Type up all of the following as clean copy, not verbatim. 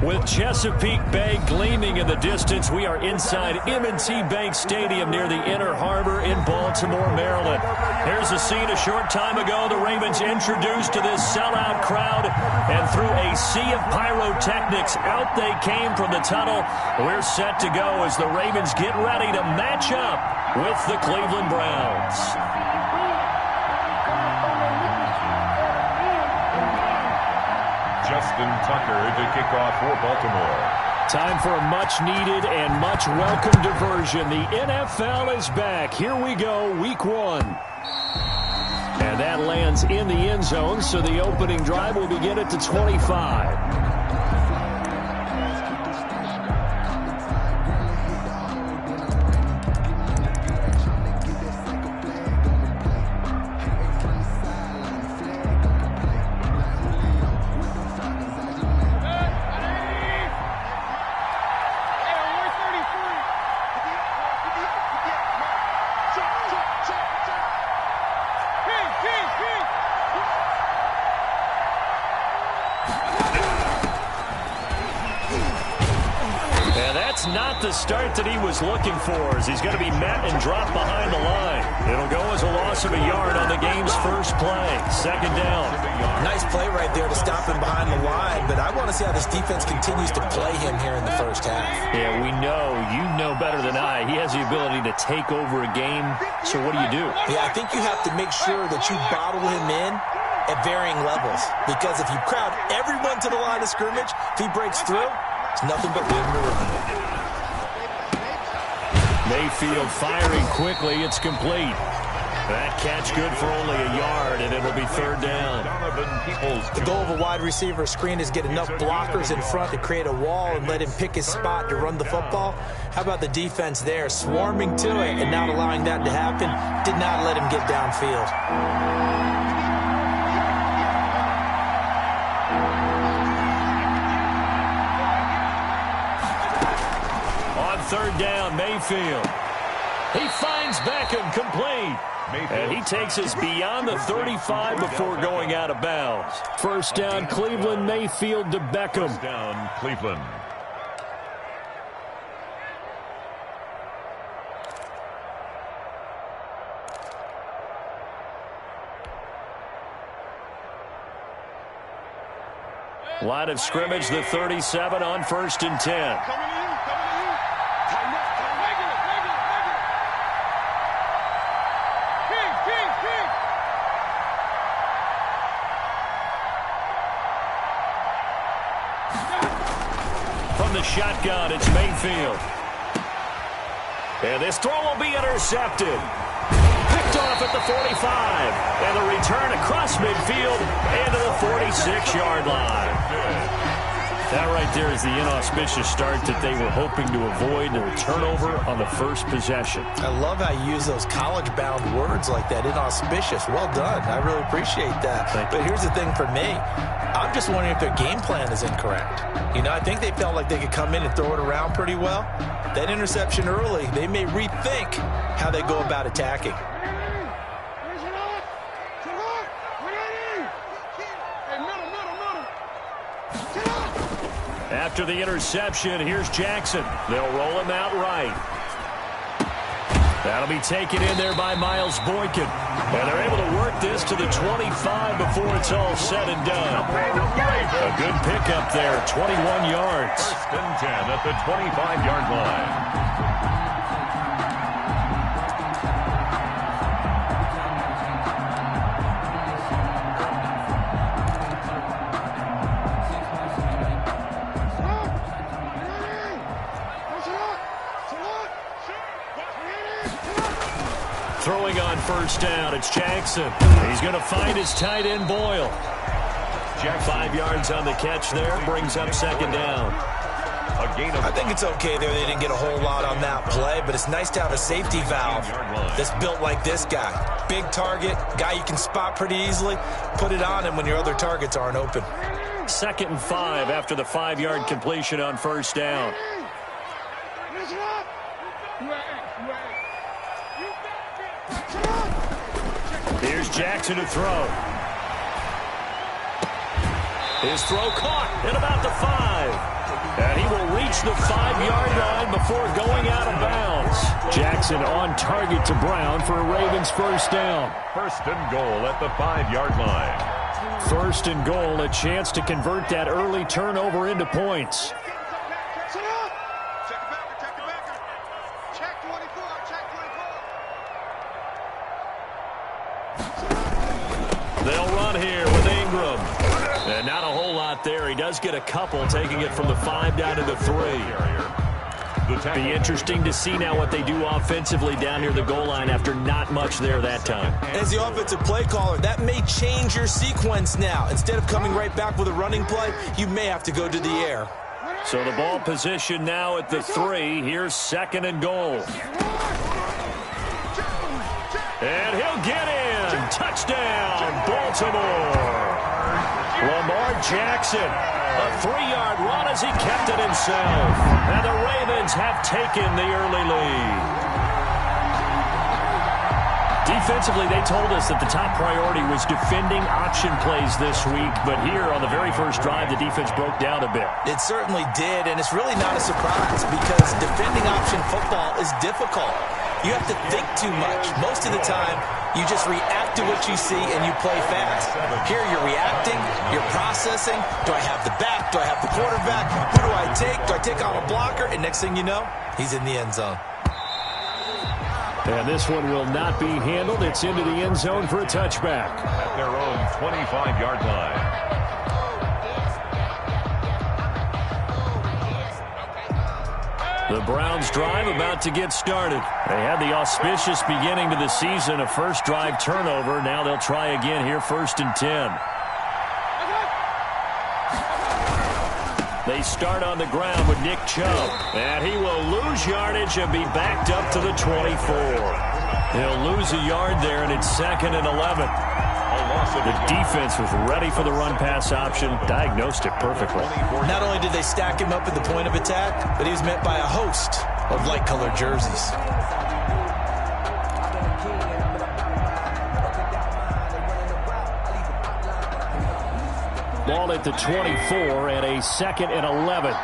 With Chesapeake Bay gleaming in the distance, we are inside M&T Bank Stadium near the Inner Harbor in Baltimore, Maryland. Here's a scene a short time ago. The Ravens introduced to this sellout crowd, and through a sea of pyrotechnics, out they came from the tunnel. We're set to go as the Ravens get ready to match up with the Cleveland Browns. Justin Tucker to kick off for Baltimore. Time for a much-needed and much-welcome diversion. The NFL is back. Here we go, week 1. And that lands in the end zone, so the opening drive will begin at the 25. Not the start that he was looking for, as he's going to be met and dropped behind the line. It'll go as a loss of a yard on the game's first play. Second down. Nice play right there to stop him behind the line, but I want to see how this defense continues to play him here in the first half. Yeah, we know. You know better than I. He has the ability to take over a game, so what do? Yeah, I think you have to make sure that you bottle him in at varying levels, because if you crowd everyone to the line of scrimmage, if he breaks through, it's nothing but room to run. Mayfield firing quickly. It's complete. That catch good for only a yard, and it'll be third down. The goal of a wide receiver screen is get enough blockers in front to create a wall and let him pick his spot to run the football. How about the defense there, swarming to it and not allowing that to happen? Did not let him get downfield. Third down, Mayfield. He finds Beckham, complete. And he takes us beyond the 35 before going out of bounds. First down, Cleveland. Mayfield to Beckham. First down, Cleveland. Line of scrimmage, the 37 on 1st and 10. Shotgun, it's Mayfield. And this throw will be intercepted. Picked off at the 45. And the return across midfield and to the 46-yard line. That right there is the inauspicious start that they were hoping to avoid, and a turnover on the first possession. I love how you use those college-bound words like that, inauspicious. Well done. I really appreciate that. But here's the thing for me. I'm just wondering if their game plan is incorrect. You know, I think they felt like they could come in and throw it around pretty well. That interception early, they may rethink how they go about attacking. After the interception, here's Jackson. They'll roll him out right. That'll be taken in there by Miles Boykin. And they're able to work this to the 25 before it's all said and done. A good pickup there, 21 yards. First and 10 at the 25-yard line. Throwing on first down, it's Jackson. He's going to find his tight end, Boyle. 5 yards on the catch there, brings up second down. I think it's okay there. They didn't get a whole lot on that play, but it's nice to have a safety valve that's built like this guy. Big target, guy you can spot pretty easily. Put it on him when your other targets aren't open. 2nd and 5 after the 5-yard completion on first down. Here's Jackson to throw. His throw caught at about the 5. And he will reach the 5-yard line before going out of bounds. Jackson on target to Brown for a Ravens first down. First and goal at the 5-yard line. First and goal, a chance to convert that early turnover into points. They'll run here with Ingram. And not a whole lot there. He does get a couple, taking it from the 5 down to the 3. Be interesting to see now what they do offensively down near the goal line after not much there that time. As the offensive play caller, that may change your sequence now. Instead of coming right back with a running play, you may have to go to the air. So the ball position now at the 3. Here's second and goal. And he'll get in. Touchdown, Baltimore. Lamar Jackson, a 3-yard run as he kept it himself. And the Ravens have taken the early lead. Defensively, they told us that the top priority was defending option plays this week. But here on the very first drive, the defense broke down a bit. It certainly did, and it's really not a surprise because defending option football is difficult. You have to think too much. Most of the time, you just react to what you see and you play fast. Here you're reacting, you're processing. Do I have the back? Do I have the quarterback? Who do I take? Do I take on a blocker? And next thing you know, he's in the end zone. And this one will not be handled. It's into the end zone for a touchback. At their own 25-yard line. The Browns drive about to get started. They had the auspicious beginning to the season, a first drive turnover. Now they'll try again here, first and 10. They start on the ground with Nick Chubb. And he will lose yardage and be backed up to the 24. He'll lose a yard there, and it's second and 11. The defense was ready for the run-pass option, diagnosed it perfectly. Not only did they stack him up at the point of attack, but he was met by a host of light-colored jerseys. Ball at the 24 and a second and 11.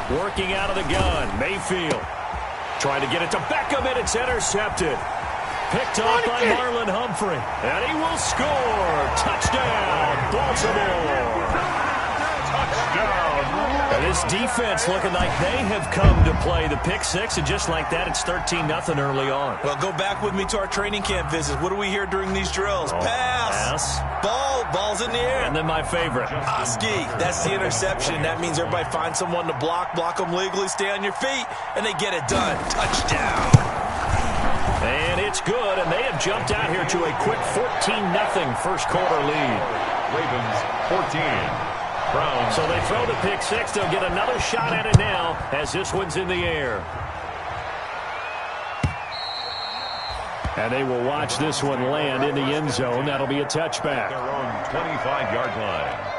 Working out of the gun, Mayfield. Trying to get it to Beckham, and it's intercepted. Picked off by Marlon Humphrey. And he will score. Touchdown, Baltimore. Touchdown. And this defense looking like they have come to play the pick six, and just like that, it's 13-0 early on. Well, go back with me to our training camp visits. What do we hear during these drills? Pass. Ball's in the air. And then my favorite. Oski, that's the interception. That means everybody finds someone to block them legally, stay on your feet, and they get it done. Touchdown. And it's good, and they have jumped out here to a quick 14-0 first quarter lead. Ravens 14. Browns. So they throw the pick six. They'll get another shot at it now as this one's in the air. And they will watch this one land in the end zone. That'll be a touchback. Their own 25-yard line.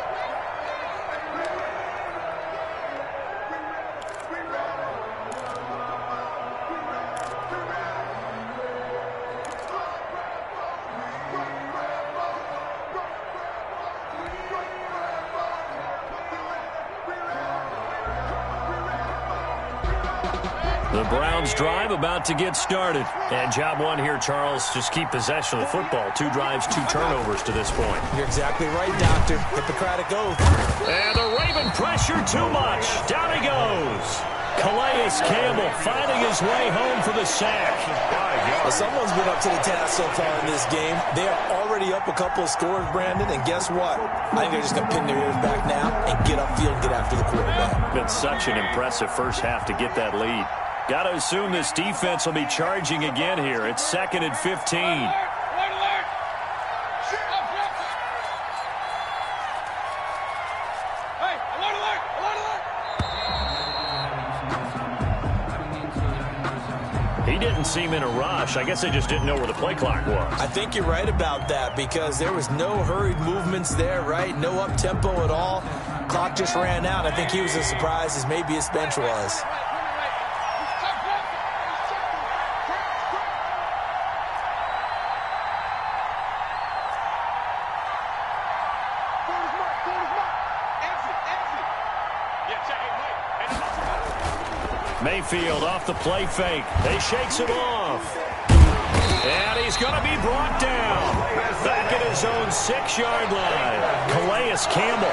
The Browns drive about to get started. And job one here, Charles, just keep possession of the football. 2 drives, 2 turnovers to this point. You're exactly right, Doctor. Hippocratic oath. And the Raven pressure too much. Down he goes. Calais Campbell finding his way home for the sack. Well, someone's been up to the task so far in this game. They are already up a couple of scores, Brandon, and guess what? I think they're just going to pin their ears back now and get upfield and get after the quarterback. Been such an impressive first half to get that lead. Got to assume this defense will be charging again here. It's second and 15. He didn't seem in a rush. I guess they just didn't know where the play clock was. I think you're right about that because there was no hurried movements there, right? No up-tempo at all. Clock just ran out. I think he was as surprised as maybe his bench was. Mayfield off the play fake. He shakes him off. And he's going to be brought down. Back at his own 6-yard line. Calais Campbell.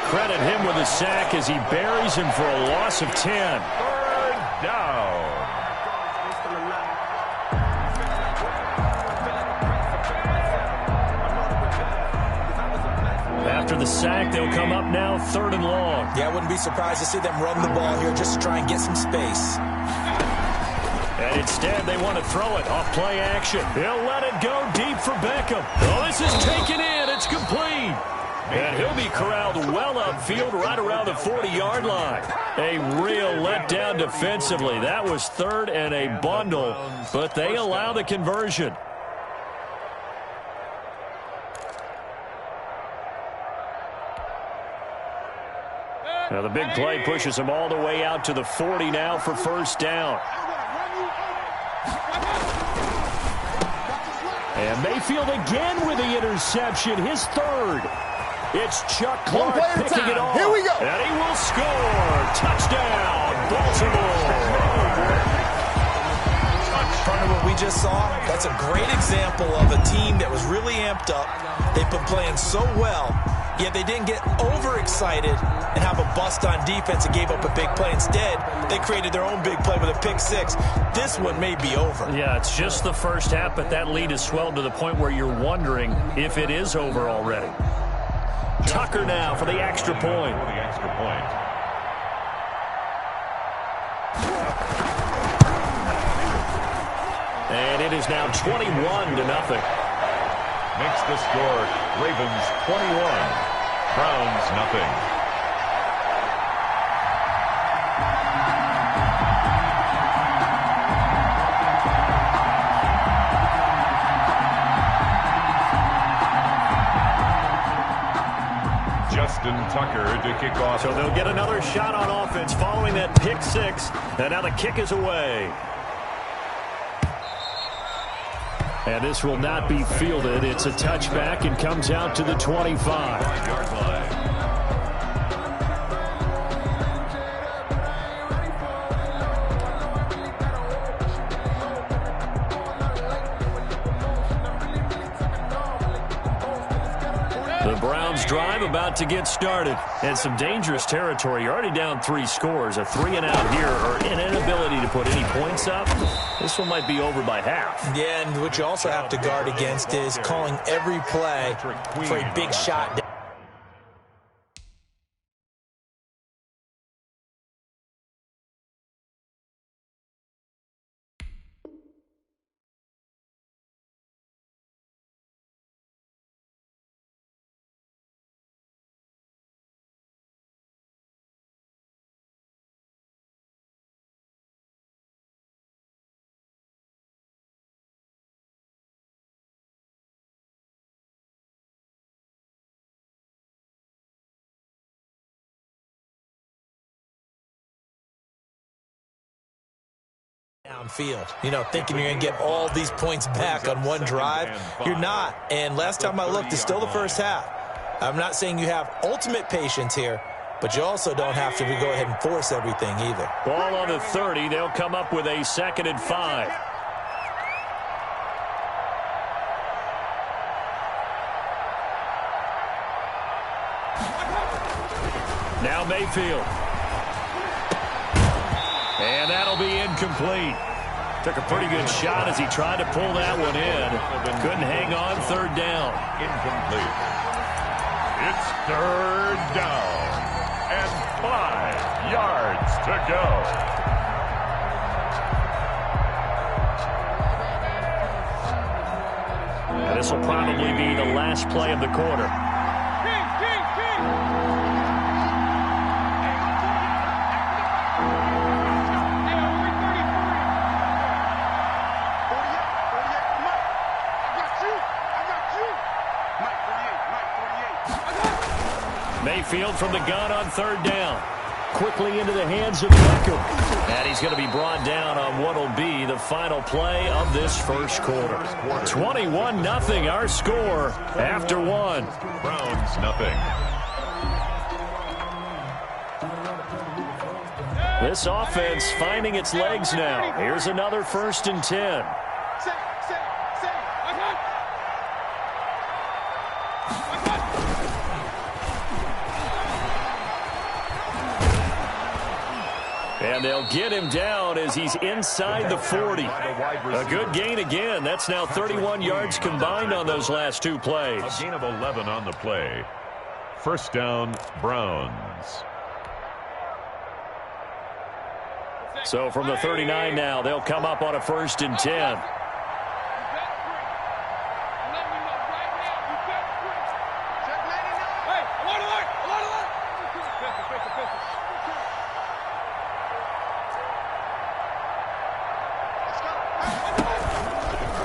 Credit him with a sack as he buries him for a loss of 10. Third down. After the sack, they'll come up now 3rd and long. Yeah, I wouldn't be surprised to see them run the ball here just to try and get some space. And instead, they want to throw it off play action. He'll let it go deep for Beckham. Oh, this is taken in. It's complete. And he'll be corralled well upfield right around the 40-yard line. A real letdown defensively. That was 3rd and a bundle, but they allow the conversion. Now the big play pushes him all the way out to the 40 now for 1st down. And Mayfield again with the interception, his 3rd. It's Chuck Clark picking it off. Here we go. And he will score. Touchdown, Baltimore. Part of what we just saw, that's a great example of a team that was really amped up. They've been playing so well, yet they didn't get overexcited and have a bust on defense and gave up a big play. Instead, they created their own big play with a pick 6. This one may be over. Yeah, it's just the first half, but that lead has swelled to the point where you're wondering if it is over already. Tucker now for the extra point. And it is now 21-0. Makes the score Ravens 21, Browns nothing. Justin Tucker to kick off. So they'll get another shot on offense following that pick 6. And now the kick is away. And this will not be fielded. It's a touchback and comes out to the 25-yard line. The Browns drive about to get started. And some dangerous territory. You're already down 3 scores. A 3-and-out here, or an inability to put any points up. This one might be over by half. Yeah, and what you also have to guard against is calling every play for a big shot. Downfield, thinking you're going to get all these points back on one drive. You're not. And last time I looked, it's still the first half. I'm not saying you have ultimate patience here, but you also don't have to go ahead and force everything either. Ball on the 30. They'll come up with a 2nd and 5. Now Mayfield. And that'll be incomplete. Took a pretty good shot as he tried to pull that one in. Couldn't hang on. 3rd down. Incomplete. It's 3rd down. And 5 yards to go. And this will probably be the last play of the quarter. Mayfield from the gun on 3rd down. Quickly into the hands of Beckham. And he's going to be brought down on what will be the final play of this first quarter. 21-0 our score after 1. Browns nothing. This offense finding its legs now. Here's another 1st and 10. And they'll get him down as he's inside the 40. A good gain again. That's now 31 yards combined on those last 2 plays. A gain of 11 on the play. 1st down, Browns. So from the 39 now, they'll come up on a 1st and 10.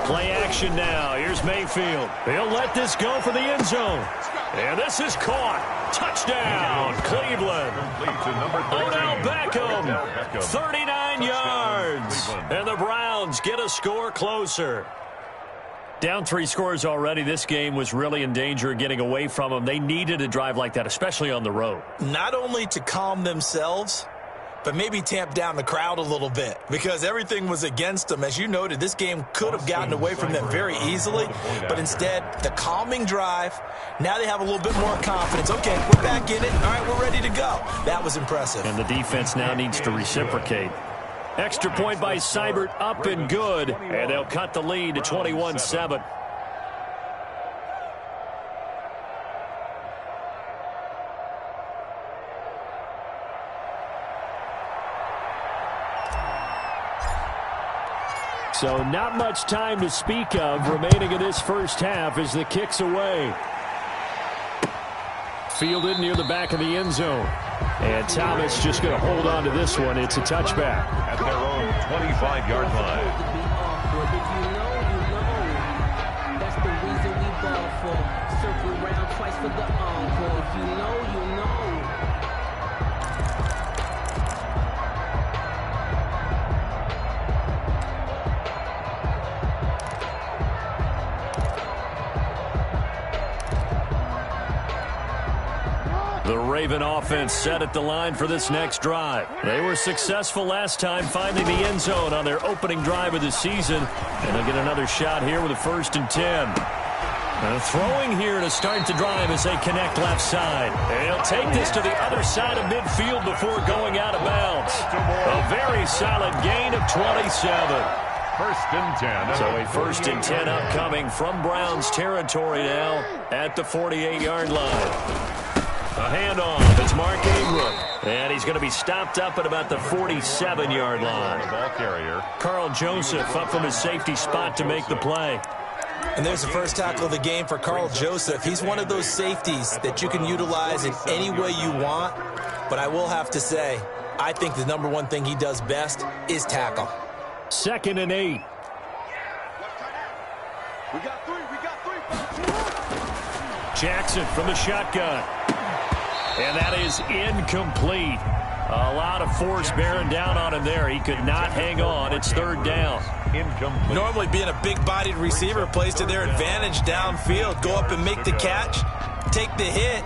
Play action now. Here's Mayfield. He'll let this go for the end zone. And this is caught. Touchdown, Cleveland. Odell Beckham, 39 yards. And the Browns get a score closer. Down 3 scores already. This game was really in danger of getting away from them. They needed a drive like that, especially on the road. Not only to calm themselves, but maybe tamp down the crowd a little bit because everything was against them. As you noted, this game could have gotten away from them very easily, but instead, the calming drive, now they have a little bit more confidence. Okay, we're back in it. All right, we're ready to go. That was impressive. And the defense now needs to reciprocate. Extra point by Seibert, up and good, and they'll cut the lead to 21-7. So not much time to speak of remaining in this first half as the kick's away. Fielded near the back of the end zone. And Thomas just going to hold on to this one. It's a touchback. At their own 25-yard line. That's the reason we ball for. Circle around twice for the encore. If you know, you know. The Raven offense set at the line for this next drive. They were successful last time finding the end zone on their opening drive of the season. And they'll get another shot here with a 1st and 10. And throwing here to start the drive as they connect left side. And he'll take this to the other side of midfield before going out of bounds. A very solid gain of 27. 1st and 10. So a 1st and 10 upcoming from Browns territory now at the 48-yard line. A handoff. It's Mark Ingram. And he's going to be stopped up at about the 47-yard line. Ball carrier. Carl Joseph up from his safety spot to make the play. And there's the first tackle of the game for Carl Joseph. He's one of those safeties that you can utilize in any way you want. But I will have to say, I think the number one thing he does best is tackle. 2nd and 8. We got three. Jackson from the shotgun. And that is incomplete. A lot of force bearing down on him there. He could not hang on. It's 3rd down. Incomplete. Normally being a big-bodied receiver plays to their advantage downfield. Go up and make the catch, take the hit,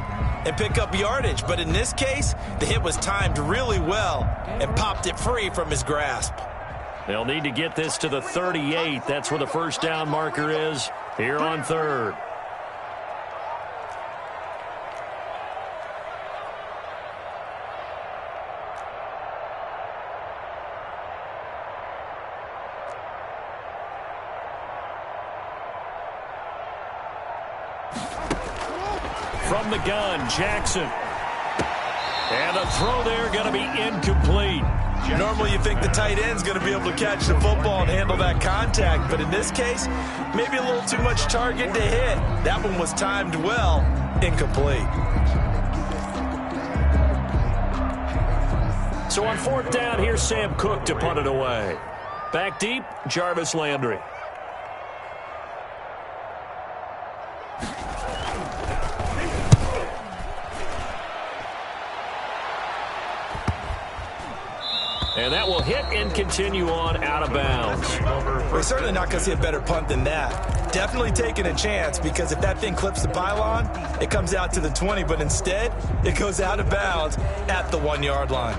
and pick up yardage. But in this case, the hit was timed really well and popped it free from his grasp. They'll need to get this to the 38. That's where the 1st down marker is here on 3rd. From the gun, Jackson. And a throw there going to be incomplete. Normally you think the tight end's going to be able to catch the football and handle that contact, but in this case, maybe a little too much target to hit. That one was timed well, incomplete. So on 4th down, here's Sam Cook to punt it away. Back deep, Jarvis Landry. And that will hit and continue on out of bounds. We're certainly not going to see a better punt than that. Definitely taking a chance because if that thing clips the pylon, it comes out to the 20, but instead, it goes out of bounds at the 1-yard line.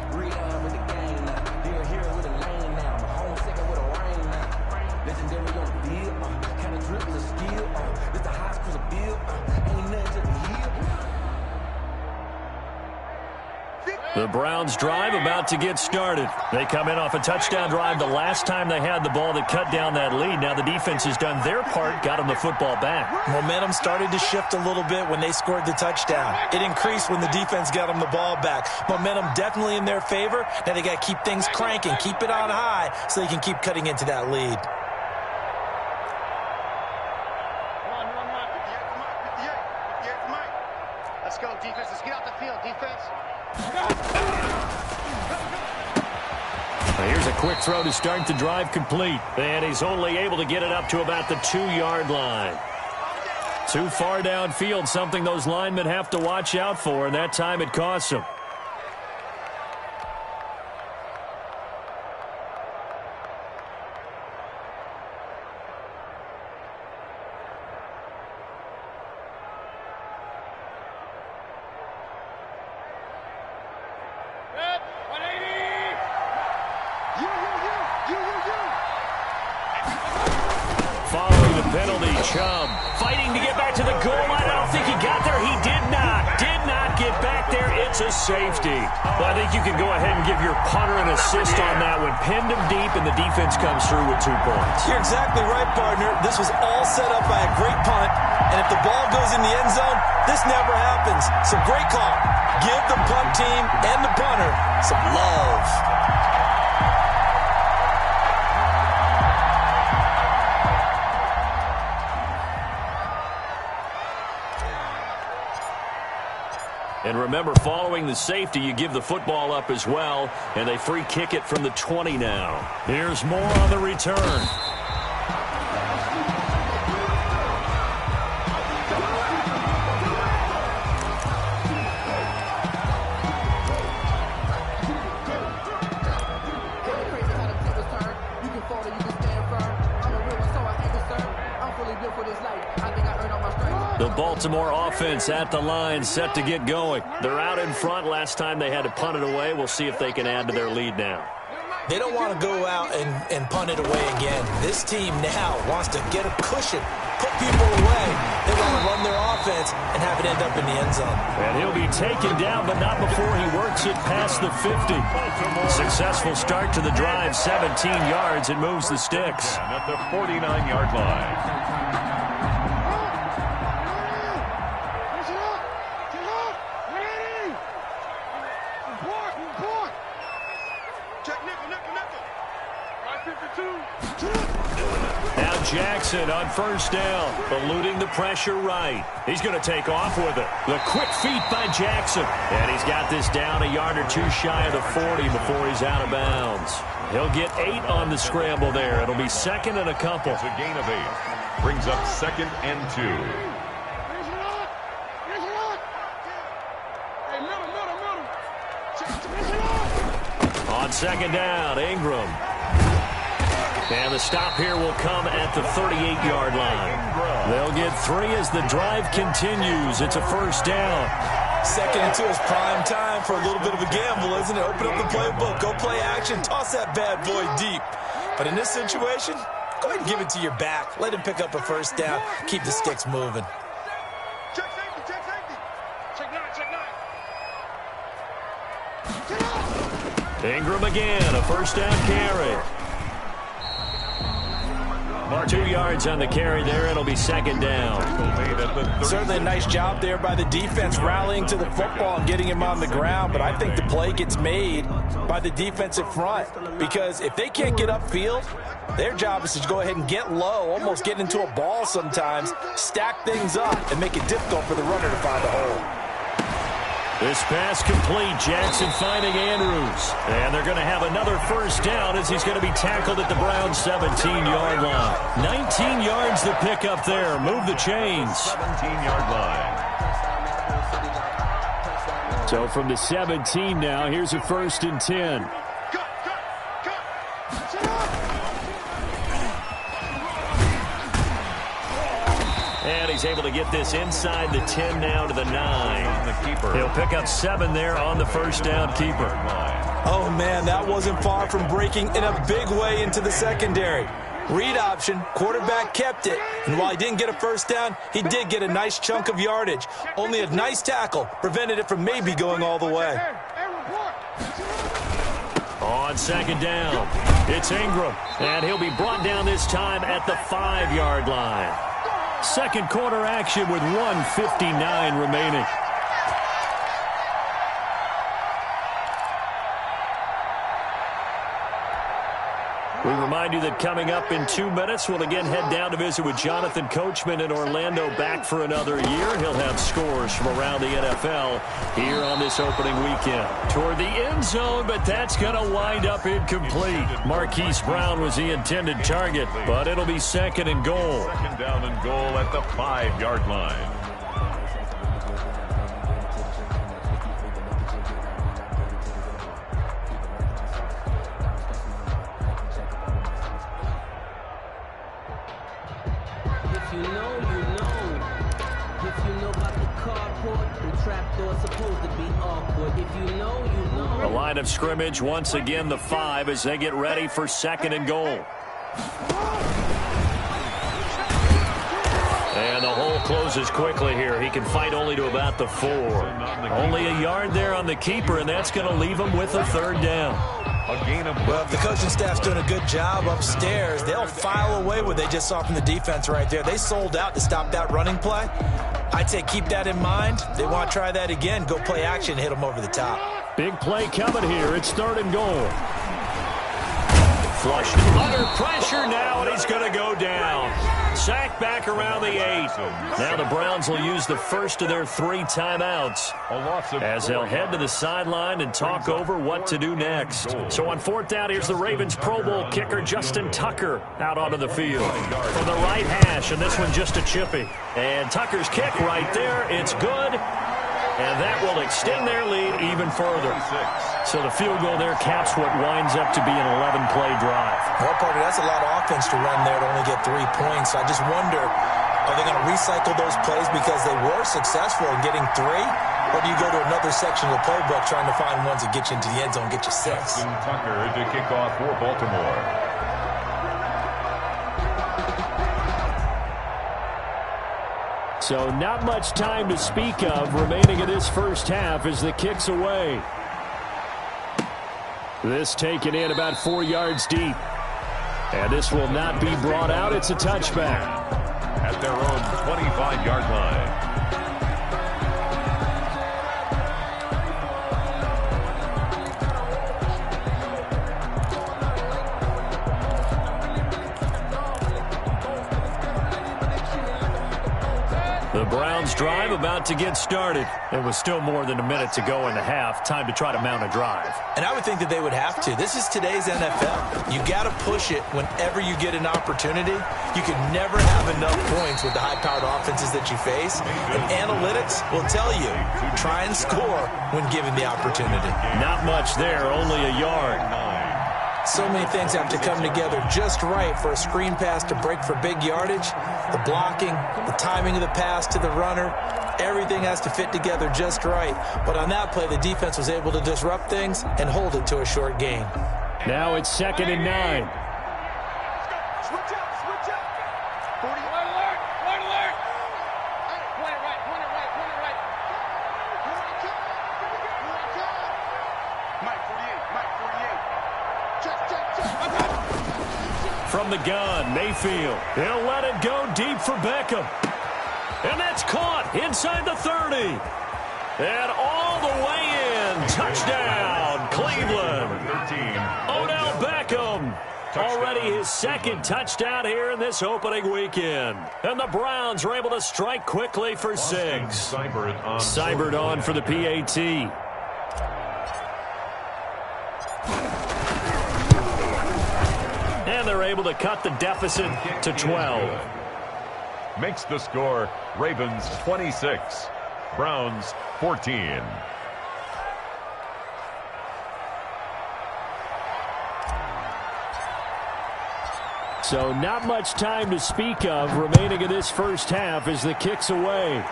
The Browns drive about to get started. They come in off a touchdown drive the last time they had the ball that cut down that lead. Now the defense has done their part, got them the football back. Momentum started to shift a little bit when they scored the touchdown. It increased when the defense got them the ball back. Momentum definitely in their favor. Now they got to keep things cranking, keep it on high so they can keep cutting into that lead. Let's go, defense. Let's get out the field, defense. Here's a quick throw to start the drive complete. And he's only able to get it up to about the 2-yard line. Too far downfield, something those linemen have to watch out for, and that time it costs them. Following the penalty, Chubb fighting to get back to the goal line. I don't think he got there. He did not get back there. It's a safety. Well, I think you can go ahead and give your punter an assist on that one. Pinned him deep, and the defense comes through with 2 points. You're exactly right, partner. This was all set up by a great punt, and if the ball goes in the end zone, this never happens. So great call. Give the punt team and the punter some love. And remember, following the safety, you give the football up as well, and they free kick it from the 20 now. Here's more on the return. The Baltimore offense at the line, set to get going. They're out in front. Last time they had to punt it away. We'll see if they can add to their lead now. They don't want to go out and punt it away again. This team now wants to get a cushion, put people away. They want to run their offense and have it end up in the end zone. And he'll be taken down, but not before he works it past the 50. Successful start to the drive, 17 yards, and moves the sticks. At the 49-yard line. Now Jackson on first down, eluding the pressure right. He's going to take off with it. The quick feet by Jackson. And he's got this down a yard or two shy of the 40 before he's out of bounds. He'll get 8 on the scramble there. It'll be second and a couple. It's a gain of 8. Brings up 2nd and 2. On second down, Ingram. And the stop here will come at the 38-yard line. They'll get 3 as the drive continues. It's a first down. 2nd and 2 is prime time for a little bit of a gamble, isn't it? Open up the playbook, go play action, toss that bad boy deep. But in this situation, go ahead and give it to your back. Let him pick up a first down. Keep the sticks moving. Check safety, check safety. Check 9, check 9. Ingram again, a first down carry. 2 yards on the carry there. It'll be second down. Certainly a nice job there by the defense rallying to the football and getting him on the ground, but I think the play gets made by the defensive front because if they can't get upfield, their job is to go ahead and get low, almost get into a ball sometimes, stack things up, and make it difficult for the runner to find a hole. This pass complete. Jackson finding Andrews. And they're going to have another first down as he's going to be tackled at the Browns' 17-yard line. 19 yards to pick up there. Move the chains. 17-yard line. So from the 17 now, here's a 1st and 10. And he's able to get this inside the 10 now to the 9. The keeper. He'll pick up 7 there on the first down keeper. Oh, man, that wasn't far from breaking in a big way into the secondary. Read option, quarterback kept it. And while he didn't get a first down, he did get a nice chunk of yardage. Only a nice tackle prevented it from maybe going all the way. On second down, it's Ingram. And he'll be brought down this time at the 5-yard line. Second quarter action with 1:59 remaining. We remind you that coming up in 2 minutes, we'll again head down to visit with Jonathan Coachman in Orlando, back for another year. He'll have scores from around the NFL here on this opening weekend. Toward the end zone, but that's going to wind up incomplete. Marquise Brown was the intended target, but it'll be second and goal. Second down and goal at the 5-yard line. The line of scrimmage once again the 5 as they get ready for second and goal. And the hole closes quickly here. He can fight only to about the 4. Only a yard there on the keeper, and that's going to leave him with a third down. Well, if the coaching staff's doing a good job upstairs, they'll file away what they just saw from the defense right there. They sold out to stop that running play. I'd say keep that in mind. They want to try that again. Go play action, hit them over the top. Big play coming here. It's third and goal. Flushed under pressure now, and he's going to go down. Sacked back around the 8. Now the Browns will use the first of their 3 timeouts as they'll head to the sideline and talk over what to do next. So on 4th down, here's the Ravens Pro Bowl kicker Justin Tucker out onto the field from the right hash, and this one just a chippy. And Tucker's kick right there. It's good. And that will extend their lead even further. So the field goal there caps what winds up to be an 11-play drive. Well, Parker, that's a lot of offense to run there to only get 3 points. I just wonder, are they going to recycle those plays because they were successful in getting 3? Or do you go to another section of the playbook trying to find ones that get you into the end zone and get you 6? Justin Tucker to kick off for Baltimore. So not much time to speak of remaining in this first half as the kick's away. This taken in about 4 yards deep. And this will not be brought out. It's a touchback. At their own 25-yard line. The Browns drive about to get started. It was still more than a minute to go in the half. Time to try to mount a drive. And I would think that they would have to. This is today's NFL. You got to push it whenever you get an opportunity. You can never have enough points with the high-powered offenses that you face. And analytics will tell you, try and score when given the opportunity. Not much there, only a yard. So many things have to come together just right for a screen pass to break for big yardage. The blocking, the timing of the pass to the runner, everything has to fit together just right. But on that play, the defense was able to disrupt things and hold it to a short gain. Now it's 2nd and 9. Switch up. 40. Wide alert. Point it right. Mike 48. Check. From the gun, Mayfield. He'll let it go deep for Beckham. And that's caught inside the 30. And all the way in. Touchdown, Cleveland. Odell Beckham. Already his 2nd touchdown here in this opening weekend. And the Browns are able to strike quickly for 6. Seibert on for the PAT. And they're able to cut the deficit to 12. Makes the score Ravens 26, Browns 14. So not much time to speak of remaining in this first half as the kick's away.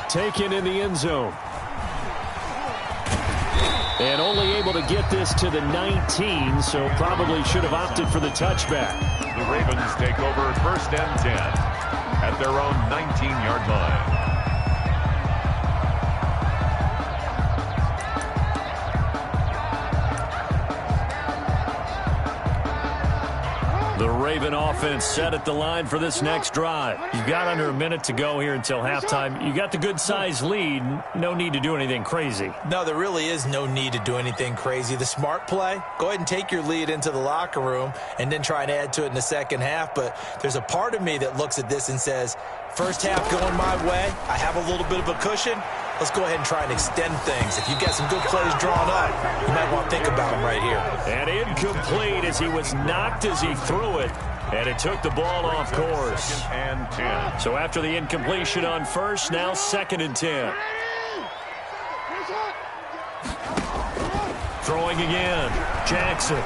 Taken in the end zone. And only able able to get this to the 19, so probably should have opted for the touchback. The Ravens take over 1st and 10 at their own 19-yard line. The Raven offense set at the line for this next drive. You've got under a minute to go here until halftime. You got the good-sized lead. No need to do anything crazy. No, there really is no need to do anything crazy. The smart play, go ahead and take your lead into the locker room and then try and add to it in the second half. But there's a part of me that looks at this and says, first half going my way, I have a little bit of a cushion. Let's go ahead and try and extend things. If you've got some good plays drawn up, you might want to think about them right here. And incomplete as he was knocked as he threw it. And it took the ball off course. 2nd and 10. So after the incompletion on first, now 2nd and 10. Throwing again. Jackson.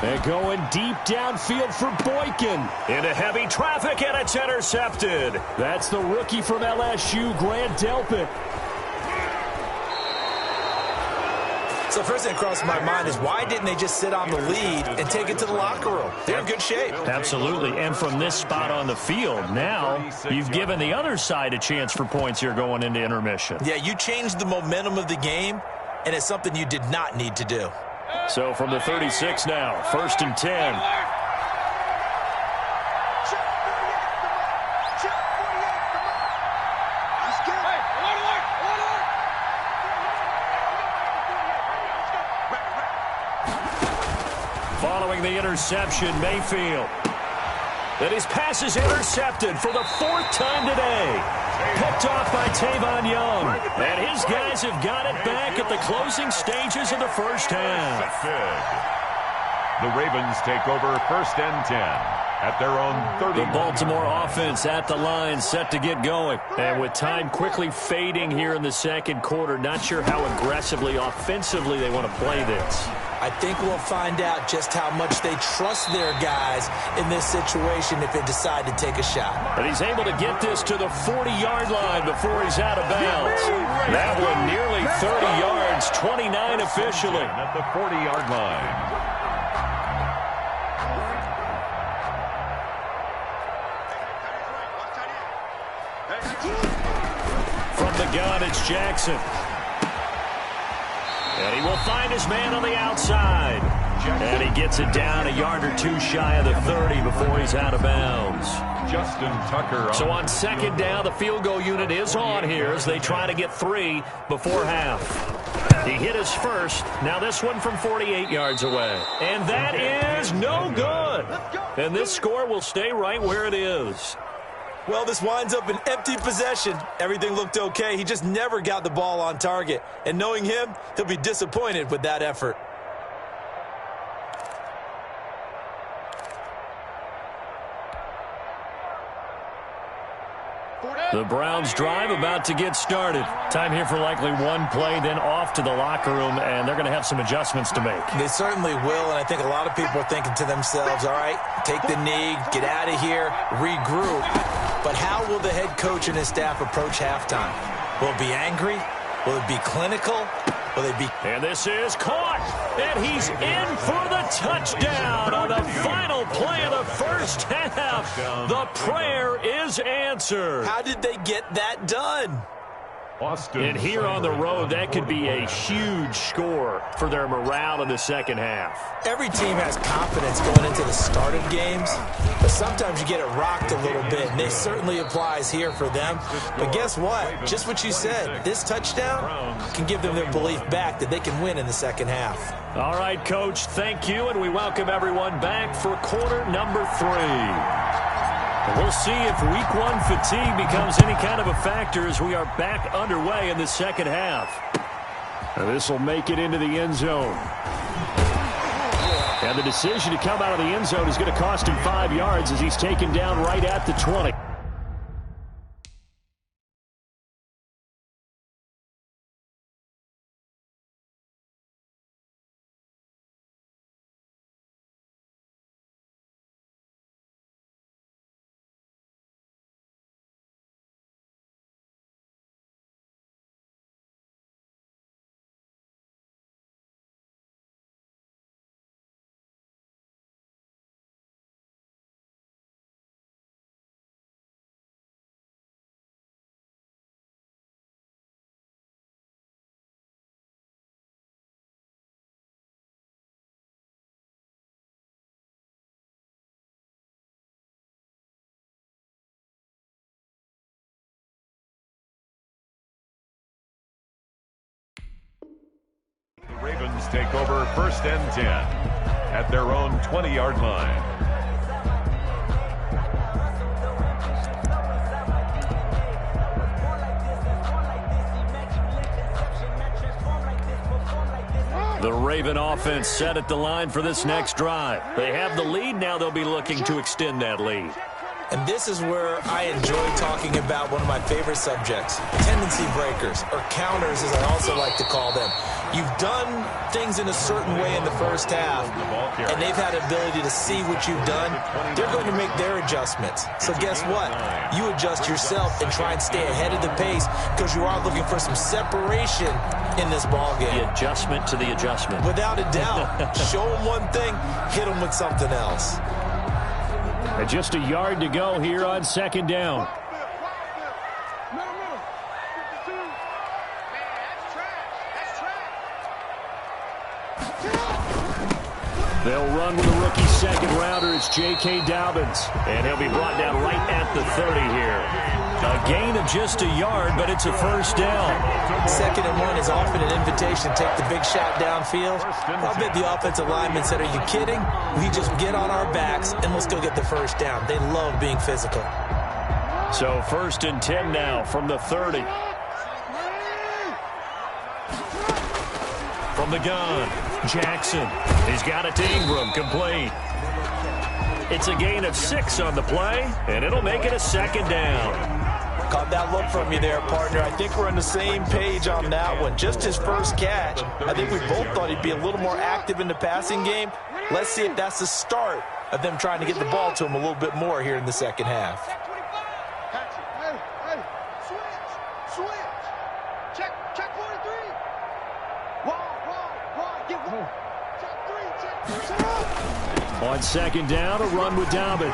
And going deep downfield for Boykin. Into heavy traffic, and it's intercepted. That's the rookie from LSU, Grant Delpit. So first thing that crosses my mind is why didn't they just sit on the lead and take it to the locker room? They're in good shape. Absolutely. And from this spot on the field, now you've given the other side a chance for points here going into intermission. Yeah, you changed the momentum of the game, and it's something you did not need to do. So from the 36 now, 1st and 10. Following the interception, Mayfield. And his pass is intercepted for the 4th time today. Picked off by Tavon Young. And his guys have got it back at the closing stages of the first half. The Ravens take over 1st and 10 at their own 30. The Baltimore offense at the line, set to get going. And with time quickly fading here in the second quarter, not sure how aggressively, offensively they want to play this. I think we'll find out just how much they trust their guys in this situation if they decide to take a shot. And he's able to get this to the 40-yard line before he's out of bounds. That one nearly 30 yards, 29 officially. At the 40-yard line. From the gun, it's Jackson. And he will find his man on the outside. And he gets it down a yard or two shy of the 30 before he's out of bounds. Justin Tucker. So on 2nd down, the field goal unit is on here as they try to get 3 before half. He hit his first. Now this one from 48 yards away. And that is no good. And this score will stay right where it is. Well, this winds up an empty possession. Everything looked okay. He just never got the ball on target. And knowing him, he'll be disappointed with that effort. The Browns drive about to get started. Time here for likely one play, then off to the locker room, and they're going to have some adjustments to make. They certainly will, and I think a lot of people are thinking to themselves, all right, take the knee, get out of here, regroup. But how will the head coach and his staff approach halftime? Will it be angry? Will it be clinical? Will it be... And this is caught, and he's in for the touchdown on the final play of the first half. The prayer is answered. How did they get that done? And here on the road, that could be a huge score for their morale in the second half. Every team has confidence going into the start of games, but sometimes you get it rocked a little bit, and it certainly applies here for them. But guess what? Just what you said, this touchdown can give them their belief back that they can win in the second half. All right, Coach, thank you, and we welcome everyone back for quarter number 3. We'll see if week 1 fatigue becomes any kind of a factor as we are back underway in the second half. This will make it into the end zone. And the decision to come out of the end zone is going to cost him 5 yards as he's taken down right at the 20. Ravens take over 1st and 10 at their own 20-yard line. The Raven offense set at the line for this next drive. They have the lead. Now they'll be looking to extend that lead. And this is where I enjoy talking about one of my favorite subjects, tendency breakers, or counters as I also like to call them. You've done things in a certain way in the first half, and they've had the ability to see what you've done. They're going to make their adjustments. So guess what? You adjust yourself and try and stay ahead of the pace because you are looking for some separation in this ball game. The adjustment to the adjustment. Without a doubt. Show them one thing, hit them with something else. Just a yard to go here on 2nd down. They'll run with a rookie second-rounder. It's J.K. Dobbins, and he'll be brought down right at the 30 here. A gain of just a yard, but it's a 1st down. 2nd and 1 is often an invitation to take the big shot downfield. I'll bet the offensive lineman said, are you kidding? We just get on our backs, and let's go get the 1st down. They love being physical. So 1st and 10 now from the 30. From the gun, Jackson. He's got it to Ingram, complete. It's a gain of 6 on the play, and it'll make it a 2nd down. Caught that look from you there, partner. I think we're on the same page on that one. Just his first catch. I think we both thought he'd be a little more active in the passing game. Let's see if that's the start of them trying to get the ball to him a little bit more here in the second half. Check 43. Get one. Check 3. Check On 2nd down, a run with Dobbins.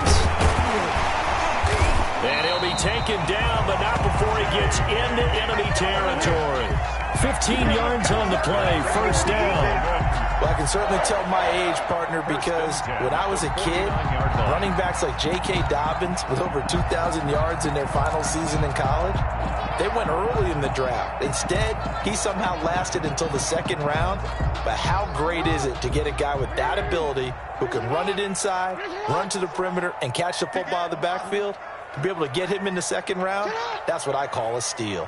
And he'll be taken down, but not before he gets into enemy territory. 15 yards on the play, 1st down. Well, I can certainly tell my age, partner, because when I was a kid, running backs like J.K. Dobbins with over 2,000 yards in their final season in college, they went early in the draft. Instead, he somehow lasted until the 2nd round. But how great is it to get a guy with that ability who can run it inside, run to the perimeter, and catch the football out of the backfield? To be able to get him in the 2nd round, that's what I call a steal.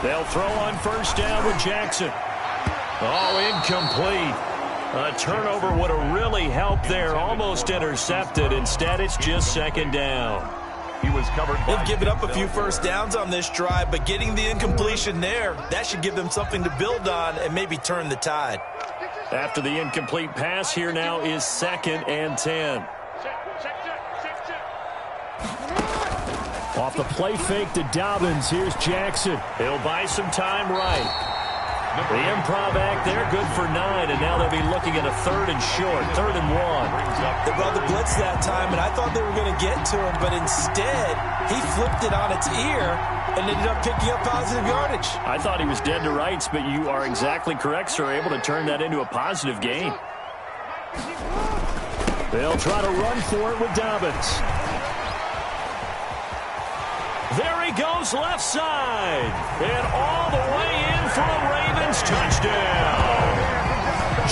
They'll throw on 1st down with Jackson. Oh, incomplete. A turnover would have really helped there. Almost intercepted. Instead, it's just 2nd down. He was covered. They've given up a few 1st downs on this drive, but getting the incompletion there, that should give them something to build on and maybe turn the tide. After the incomplete pass, here now is 2nd and 10. Off the play fake to Dobbins, here's Jackson. He'll buy some time right. The improv act there, good for 9, and now they'll be looking at a 3rd and short, 3rd and 1. They brought the blitz that time, and I thought they were going to get to him, but instead, he flipped it on its ear and ended up picking up positive yardage. I thought he was dead to rights, but you are exactly correct, sir, able to turn that into a positive gain. They'll try to run for it with Dobbins. There he goes left side. And all the way in for a Ravens touchdown.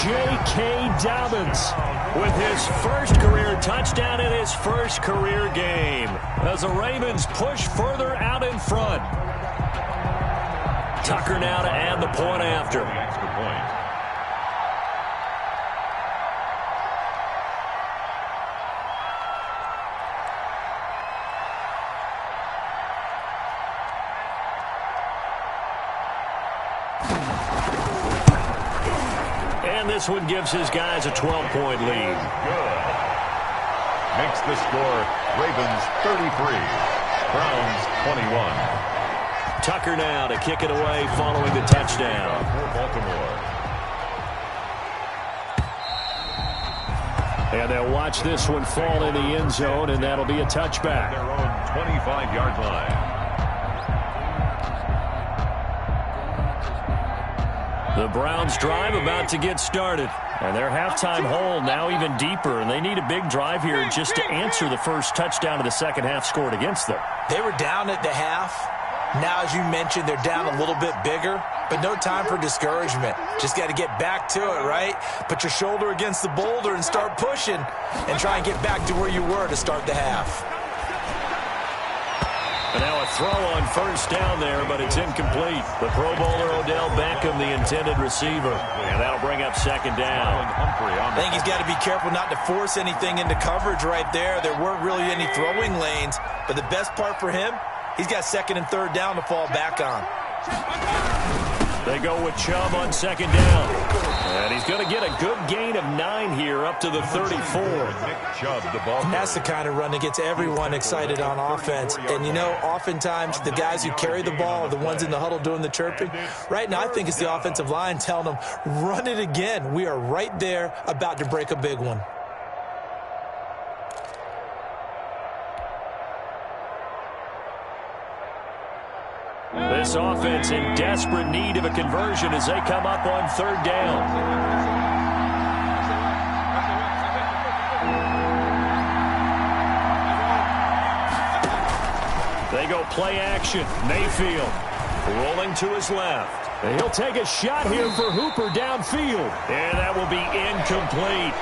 J.K. Dobbins with his 1st career touchdown in his 1st career game. As the Ravens push further out in front. Tucker now to add the point after. Extra point. And this one gives his guys a 12-point lead. Good. Makes the score Ravens 33, Browns 21. Tucker now to kick it away following the touchdown. For Baltimore. And they'll watch this one fall in the end zone, and that'll be a touchback. Their own 25-yard line. The Browns drive about to get started. And their halftime hole now even deeper, and they need a big drive here just to answer the first touchdown of the second half scored against them. They were down at the half, Now, as you mentioned, they're down a little bit bigger, but no time for discouragement. Just got to get back to it, right? Put your shoulder against the boulder and start pushing and try and get back to where you were to start the half. And now a throw on first down there, but it's incomplete. The Pro Bowler Odell Beckham, the intended receiver. And that'll bring up second down. I think he's got to be careful not to force anything into coverage right there. There weren't really any throwing lanes, but the best part for him, he's got second and third down to fall back on. They go with Chubb on second down. And he's going to get a good gain of 9 here up to the 34. And that's the kind of run that gets everyone excited on offense. And, you know, oftentimes the guys who carry the ball are the ones in the huddle doing the chirping. Right now, I think it's the offensive line telling them, run it again. We are right there about to break a big one. This offense in desperate need of a conversion as they come up on third down. They go play action. Mayfield rolling to his left. And he'll take a shot here for Hooper downfield. And that will be incomplete.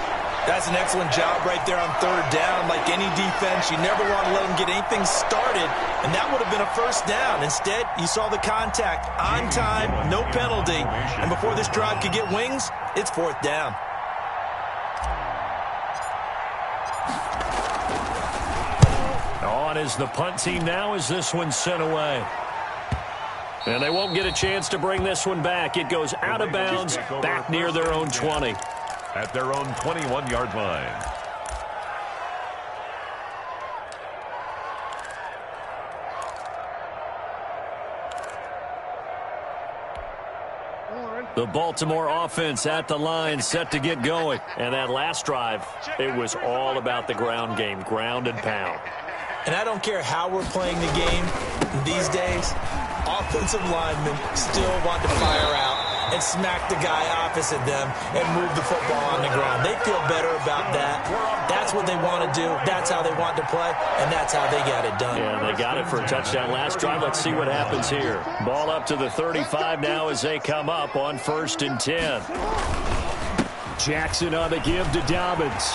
That's an excellent job right there on third down. Like any defense, you never want to let them get anything started, and that would have been a first down. Instead, you saw the contact on time, no penalty, and before this drive could get wings, it's fourth down. On is the punt team now as this one's sent away. And they won't get a chance to bring this one back. It goes out of bounds, back near their own 20. At their own 21-yard line. The Baltimore offense at the line, set to get going. And that last drive, it was all about the ground game, ground and pound. And I don't care how we're playing the game these days, offensive linemen still want to fire out and smack the guy opposite them and move the football on the ground. They feel better about that. That's what they want to do. That's how they want to play, and that's how they got it done. Yeah, they got it for a touchdown last drive. Let's see what happens here. Ball up to the 35 now as they come up on 1st and 10. Jackson on the give to Dobbins.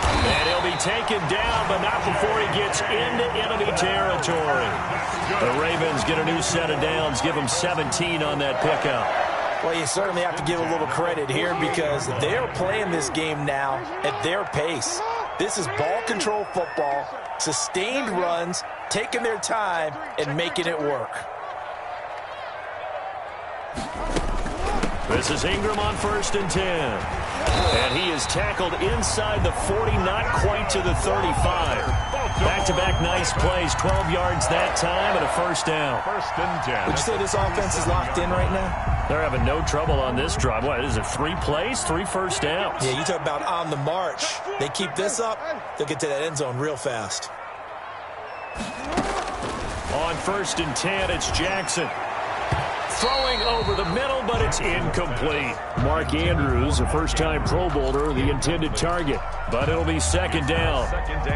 And he'll be taken down, but not before he gets into enemy territory. The Ravens get a new set of downs, give them 17 on that pickup. Well, you certainly have to give a little credit here because they're playing this game now at their pace. This is ball control football, sustained runs, taking their time, and making it work. This is Ingram on 1st and 10. And he is tackled inside the 40, not quite to the 35. Back-to-back nice plays, 12 yards that time and a first down. 1st and 10. Would you say this offense is locked in right now? They're having no trouble on this drive. What is it, 3 plays, 3 first downs? Yeah, you talk about on the march. They keep this up, they'll get to that end zone real fast. On 1st and 10, it's Jackson. Throwing over the middle, but it's incomplete. Mark Andrews, a first-time Pro Bowler, the intended target. But it'll be second down.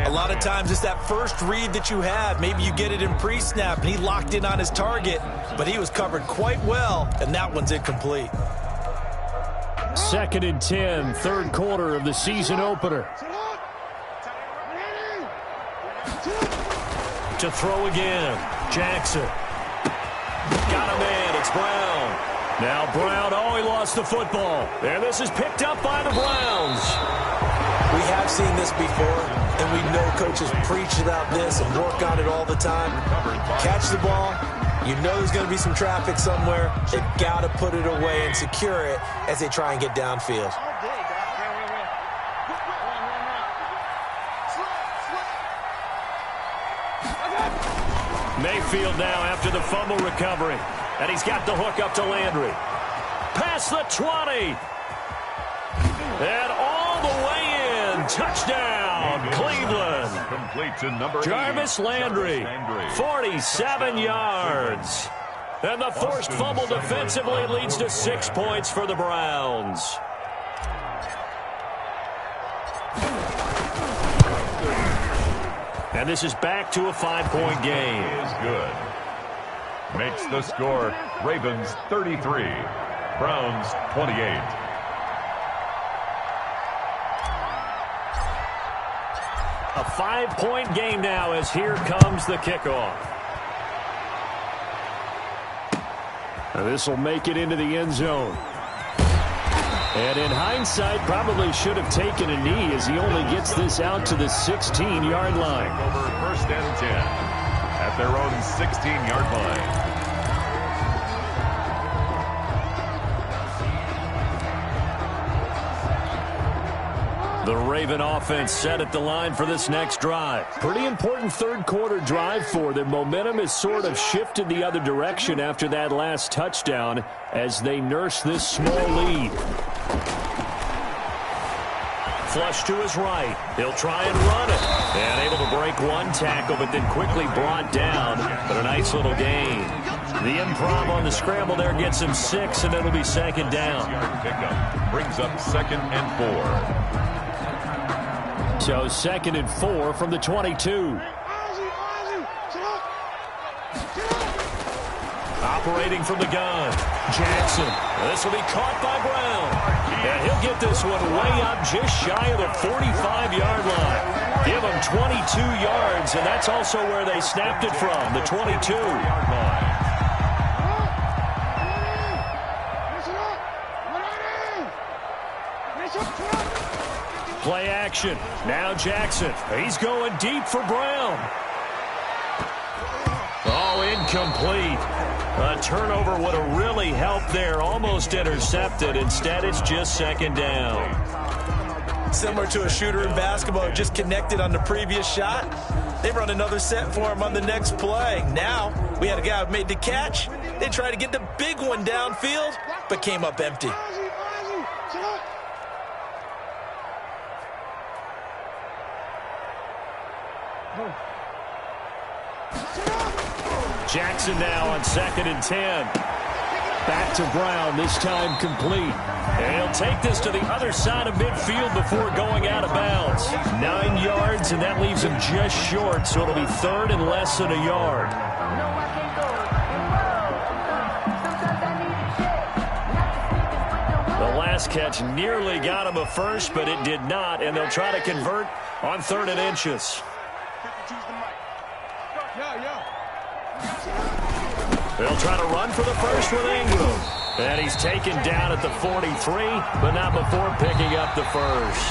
A lot of times it's that first read that you have. Maybe you get it in pre-snap, and he locked in on his target, but he was covered quite well, and that one's incomplete. 2nd and 10, 3rd quarter of the season opener. To throw again, Jackson. Got him in. It's Brown. Now Brown, he lost the football. And this is picked up by the Browns. We have seen this before, and we know coaches preach about this and work on it all the time. Catch the ball. You know there's going to be some traffic somewhere. They've got to put it away and secure it as they try and get downfield. Mayfield now after the fumble recovery. And he's got the hook up to Landry. Past the 20. And all the way in. Touchdown, Cleveland. Complete to number Jarvis Landry, 47 yards. And the forced fumble defensively leads to 6 points for the Browns. And this is back to a 5-point game. Is good. makes the score Ravens 33, Browns 28. A 5-point game now as here comes the kickoff. This will make it into the end zone. And in hindsight, probably should have taken a knee as he only gets this out to the 16-yard line. Over first and 10 at their own 16-yard line. The Raven offense set at the line for this next drive. Pretty important third-quarter drive for them. Momentum has sort of shifted the other direction after that last touchdown as they nurse this small lead. Flush to his right. He'll try and run it. And able to break one tackle, but then quickly brought down. But a nice little gain. The improv on the scramble there gets him 6, and it'll be second down. Pickup brings up 2nd and 4. So 2nd and 4 from the 22. Operating from the gun. Jackson. This will be caught by Brown. And he'll get this one way up just shy of the 45-yard line. Give him 22 yards, and that's also where they snapped it from, the 22-yard line. Play action. Now Jackson. He's going deep for Brown. Oh, incomplete. A turnover would have really helped there. Almost intercepted. Instead, it's just second down. Similar to a shooter in basketball, just connected on the previous shot. They run another set for him on the next play. Now, we had a guy who made the catch. They tried to get the big one downfield, but came up empty. Jackson now on 2nd and 10. Back to Brown, this time complete. And he'll take this to the other side of midfield before going out of bounds. 9 yards, and that leaves him just short, so it'll be 3rd and less than a yard. The last catch nearly got him a first, but it did not, and they'll try to convert on 3rd and inches. They'll try to run for the first with Ingram. And he's taken down at the 43, but not before picking up the first.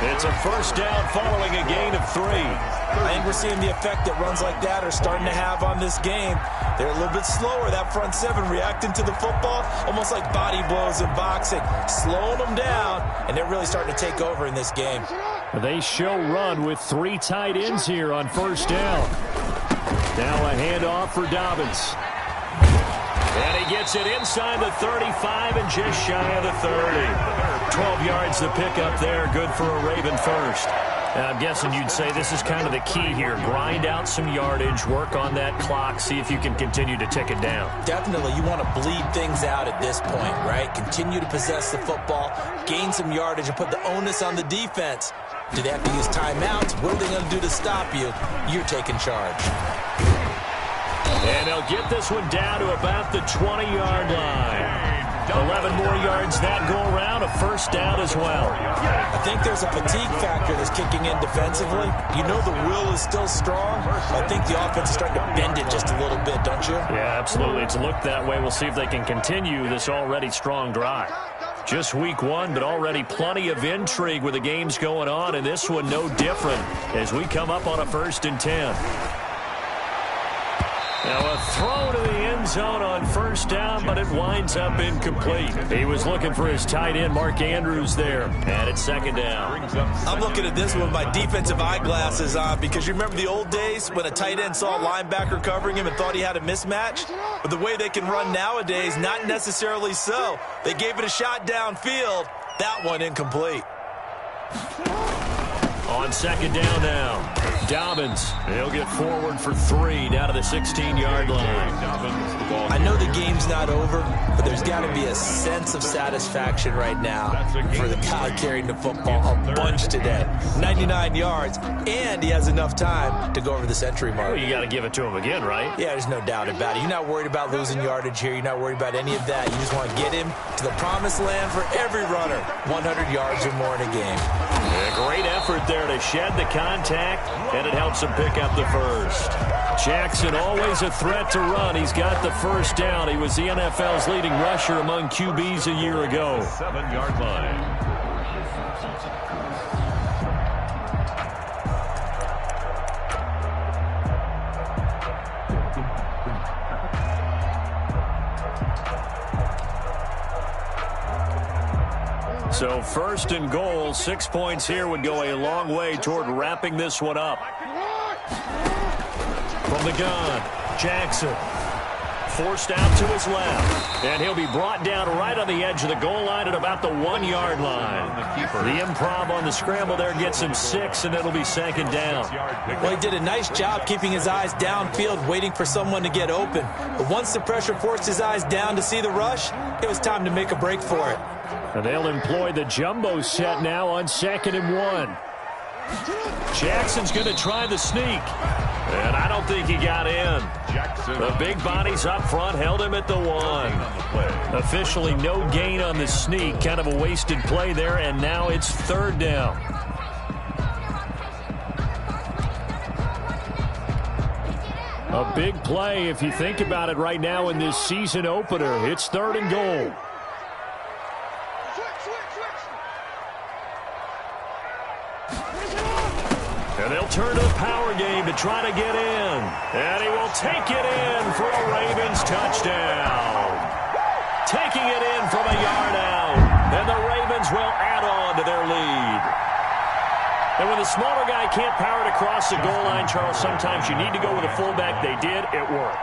It's a first down following a gain of 3. I think we're seeing the effect that runs like that are starting to have on this game. They're a little bit slower, that front 7, reacting to the football, almost like body blows in boxing, slowing them down, and they're really starting to take over in this game. They show run with 3 tight ends here on first down. Now a handoff for Dobbins. And he gets it inside the 35 and just shy of the 30. 12 yards to pick up there. Good for a Raven first. Now, I'm guessing you'd say this is kind of the key here. Grind out some yardage, work on that clock, see if you can continue to tick it down. Definitely. You want to bleed things out at this point, right? Continue to possess the football, gain some yardage, and put the onus on the defense. Do they have to use timeouts? What are they going to do to stop you? You're taking charge. And they'll get this one down to about the 20-yard line. 11 more yards that go around, a first down as well. I think there's a fatigue factor that's kicking in defensively. You know the will is still strong. I think the offense is starting to bend it just a little bit, don't you? Yeah, absolutely. It's looked that way. We'll see if they can continue this already strong drive. Just week 1, but already plenty of intrigue with the games going on, and this one no different as we come up on a 1st and 10. Now a throw to the end zone on first down, but it winds up incomplete. He was looking for his tight end, Mark Andrews, there. And it's 2nd down. I'm looking at this with my defensive eyeglasses on because you remember the old days when a tight end saw a linebacker covering him and thought he had a mismatch? But the way they can run nowadays, not necessarily so. They gave it a shot downfield. That one incomplete. On second down now, Dobbins. He'll get forward for 3 down to the 16-yard line. I know the game's not over, but there's got to be a sense of satisfaction right now for the guy carrying the football a bunch today. 99 yards, and he has enough time to go over the century mark. Well, you got to give it to him again, right? Yeah, there's no doubt about it. You're not worried about losing yardage here. You're not worried about any of that. You just want to get him to the promised land for every runner. 100 yards or more in a game. Yeah, great effort there to shed the contact, and it helps him pick up the first. Jackson always a threat to run. He's got the first down. He was the NFL's leading rusher among QBs a year ago. 7-yard line. So first and goal, 6 points here would go a long way toward wrapping this one up. From the gun, Jackson. Forced out to his left. And he'll be brought down right on the edge of the goal line at about the 1-yard line. The improv on the scramble there gets him 6, and it'll be second down. Well, he did a nice job keeping his eyes downfield, waiting for someone to get open. But once the pressure forced his eyes down to see the rush, it was time to make a break for it. And they'll employ the jumbo set now on 2nd and 1. Jackson's going to try the sneak. And I don't think he got in. The big bodies up front held him at the 1. Officially no gain on the sneak. Kind of a wasted play there, and now it's 3rd down. A big play if you think about it right now in this season opener. It's 3rd and goal. And they'll turn to the power game to try to get in. And he will take it in for a Ravens touchdown. Taking it in from a yard out. And the Ravens will add on to their lead. And when the smaller guy can't power it across the goal line, Charles, sometimes you need to go with a fullback. They did. It worked.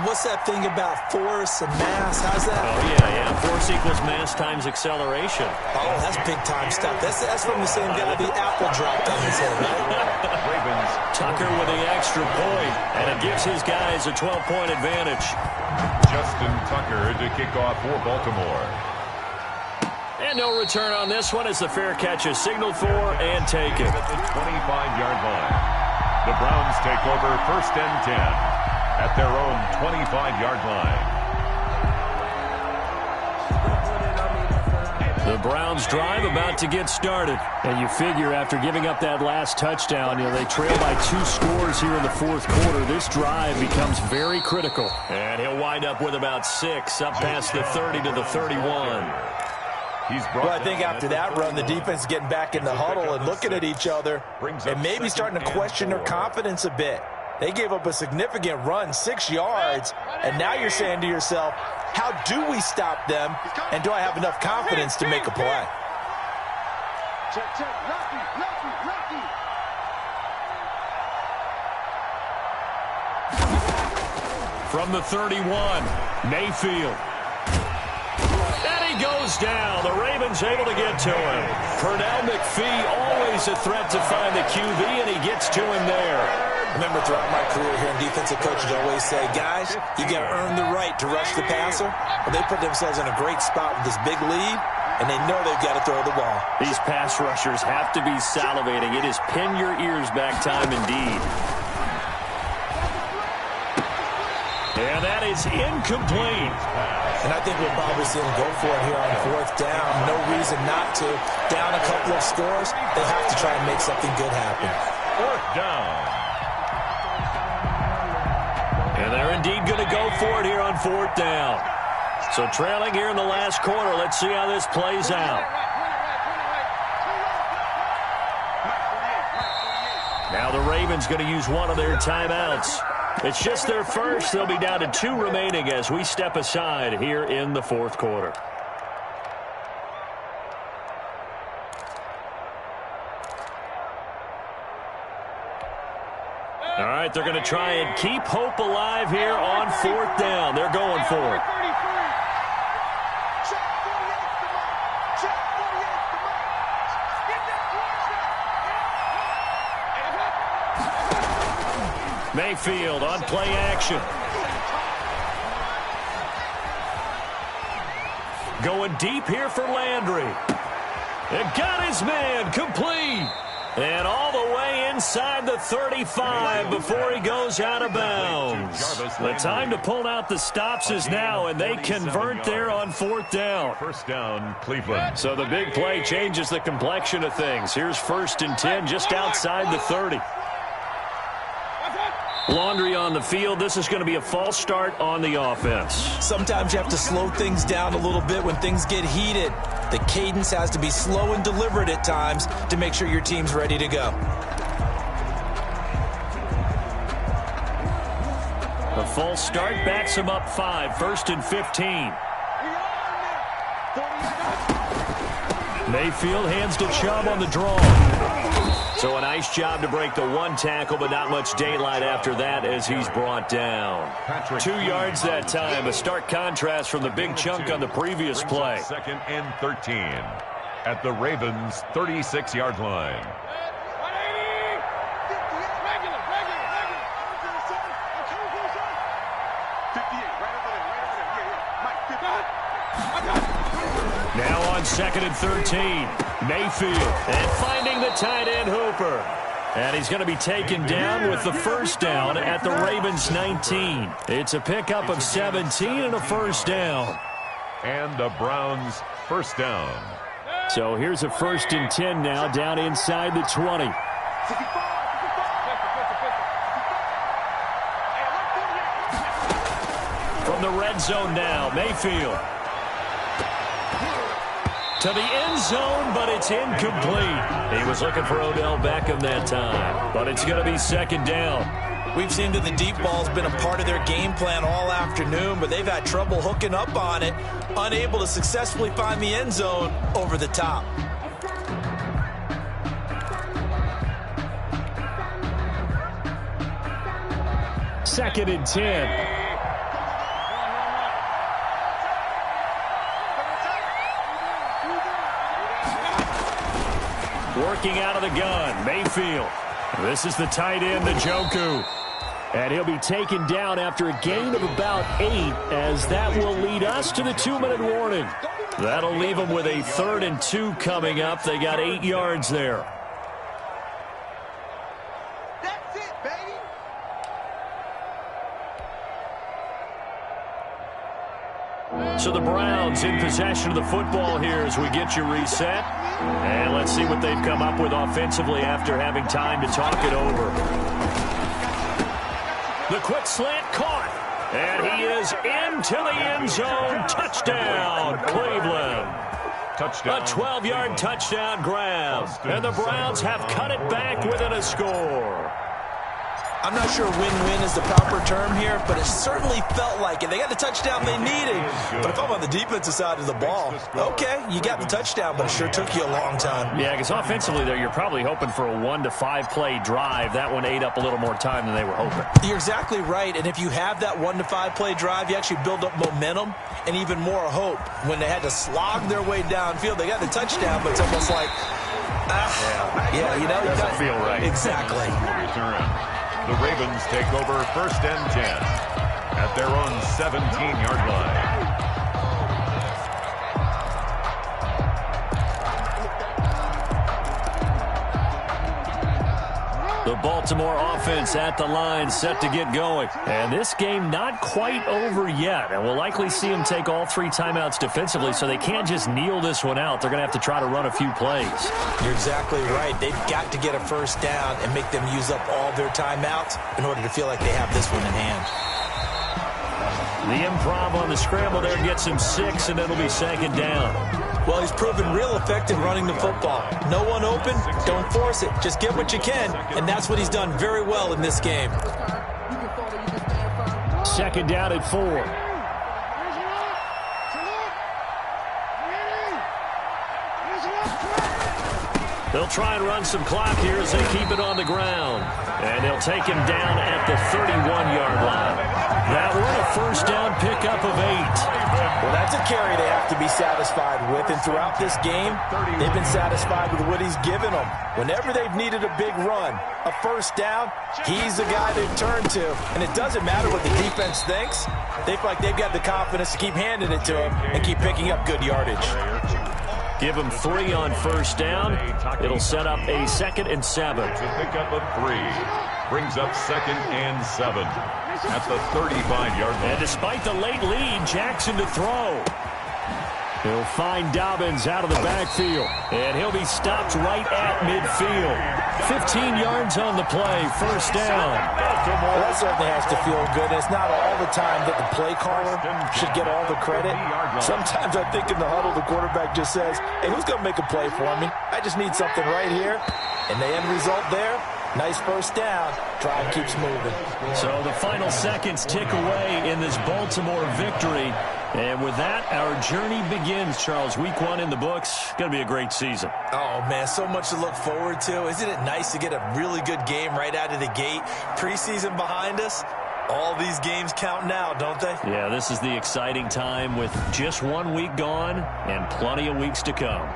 What's that thing about force and mass? How's that? Oh, yeah. Force equals mass times acceleration. Oh, that's big-time stuff. That's from the same guy the apple dropped on his head, right? Ravens. Tucker with the extra point, and it gives his guys a 12-point advantage. Justin Tucker to kick off for Baltimore. And no return on this one as the fair catch is signaled for and taken. At the 25-yard line. The Browns take over 1st and 10. At their own 25-yard line. The Browns drive about to get started. And you figure after giving up that last touchdown, they trail by 2 scores here in the 4th quarter. This drive becomes very critical. And he'll wind up with about 6 up past the 30 to the 31. Well, I think after that run, the defense is getting back in the huddle and looking at each other and maybe starting to question their confidence a bit. They gave up a significant run, 6 yards, and now you're saying to yourself, how do we stop them, and do I have enough confidence to make a play? Check. Lucky. From the 31, Mayfield. And he goes down. The Ravens able to get to him. Pernell McPhee, always a threat to find the QB, and he gets to him there. Remember, throughout my career here in defensive coaches, always say, guys, you got to earn the right to rush the passer. Well, they put themselves in a great spot with this big lead, and they know they've got to throw the ball. These pass rushers have to be salivating. It is pin your ears back time indeed. And that is incomplete. And I think we'll probably see them go for it here on 4th down. No reason not to. Down a couple of scores, they have to try and make something good happen. 4th down. And they're indeed going to go for it here on 4th down. So trailing here in the last quarter. Let's see how this plays out. Now the Ravens going to use one of their timeouts. It's just their first. They'll be down to 2 remaining as we step aside here in the 4th quarter. All right, they're going to try and keep hope alive here on 4th down. They're going for it. Mayfield on play action. Going deep here for Landry. And got his man complete. And all the way inside the 35 before he goes out of bounds. The time to pull out the stops is now, and they convert there on 4th down. First down, Cleveland. So the big play changes the complexion of things. Here's 1st and 10 just outside the 30. Laundry on the field. This is going to be a false start on the offense. Sometimes you have to slow things down a little bit when things get heated. The cadence has to be slow and deliberate at times to make sure your team's ready to go. The false start backs him up 5. 1st and 15. Mayfield hands to Chubb on the draw. So a nice job to break the 1 tackle, but not much daylight after that as he's brought down. 2 yards that time, a stark contrast from the big chunk on the previous play. 2nd and 13 at the Ravens' 36-yard line. Now on 2nd and 13, Mayfield, and finding the tight end Hooper. And he's going to be taken down with the 1st down at the Ravens' 19. It's a pickup of 17 and a 1st down. And the Browns' 1st down. So here's a 1st and 10 now down inside the 20. From the red zone now, Mayfield. To the end zone, but it's incomplete. He was looking for Odell Beckham that time, but it's going to be 2nd down. We've seen that the deep ball's been a part of their game plan all afternoon, but they've had trouble hooking up on it, unable to successfully find the end zone over the top. Second and 10. Working out of the gun, Mayfield. This is the tight end, Njoku. And he'll be taken down after a gain of about 8, as that will lead us to the 2-minute warning. That'll leave them with a 3rd and 2 coming up. They got 8 yards there. That's it, baby. So the Browns in possession of the football here as we get you reset. And let's see what they've come up with offensively after having time to talk it over. The quick slant caught. And he is into the end zone. Touchdown, Cleveland. Touchdown. A 12-yard touchdown grab. And the Browns have cut it back within a score. I'm not sure win-win is the proper term here, but it certainly felt like it. They got the touchdown they needed. But if I'm on the defensive side of the ball, okay, you got the touchdown, but it sure took you a long time. Yeah, because offensively there, you're probably hoping for a 1 to 5 play drive. That one ate up a little more time than they were hoping. You're exactly right, and if you have that 1 to 5 play drive, you actually build up momentum and even more hope. When they had to slog their way downfield, they got the touchdown, but it's almost like, you know, you doesn't feel right. Exactly. Return. The Ravens take over 1st and 10 at their own 17-yard line. The Baltimore offense at the line, set to get going. And this game not quite over yet. And we'll likely see them take all 3 timeouts defensively, so they can't just kneel this one out. They're going to have to try to run a few plays. You're exactly right. They've got to get a 1st down and make them use up all their timeouts in order to feel like they have this one in hand. The improv on the scramble there gets him 6, and it'll be 2nd down. Well, he's proven real effective running the football. No one open, don't force it. Just get what you can, and that's what he's done very well in this game. 2nd down at 4. They'll try and run some clock here as they keep it on the ground. And they'll take him down at the 31-yard line. That one a first down pickup of 8. Well, that's a carry they have to be satisfied with, and throughout this game, they've been satisfied with what he's given them. Whenever they've needed a big run, a first down, he's the guy they've turned to. And it doesn't matter what the defense thinks. They feel like they've got the confidence to keep handing it to him and keep picking up good yardage. Give him 3 on first down. It'll set up a 2nd and 7. It's a pickup of 3. Brings up 2nd and 7 at the 35-yard line. And despite the late lead, Jackson to throw. He'll find Dobbins out of the backfield. And he'll be stopped right at midfield. 15 yards on the play, first down. Well, that certainly has to feel good. And it's not all the time that the play caller should get all the credit. Sometimes I think in the huddle, the quarterback just says, hey, who's going to make a play for me? I just need something right here. And the end result there, nice first down. Drive keeps moving. So the final seconds tick away in this Baltimore victory. And with that, our journey begins, Charles. Week 1 in the books. Going to be a great season. Oh, man, so much to look forward to. Isn't it nice to get a really good game right out of the gate? Preseason behind us. All these games count now, don't they? Yeah, this is the exciting time with just 1 week gone and plenty of weeks to come.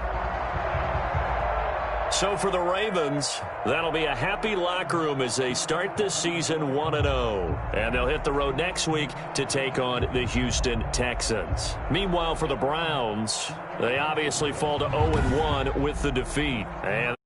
So for the Ravens, that'll be a happy locker room as they start this season 1-0. And they'll hit the road next week to take on the Houston Texans. Meanwhile, for the Browns, they obviously fall to 0-1 with the defeat. And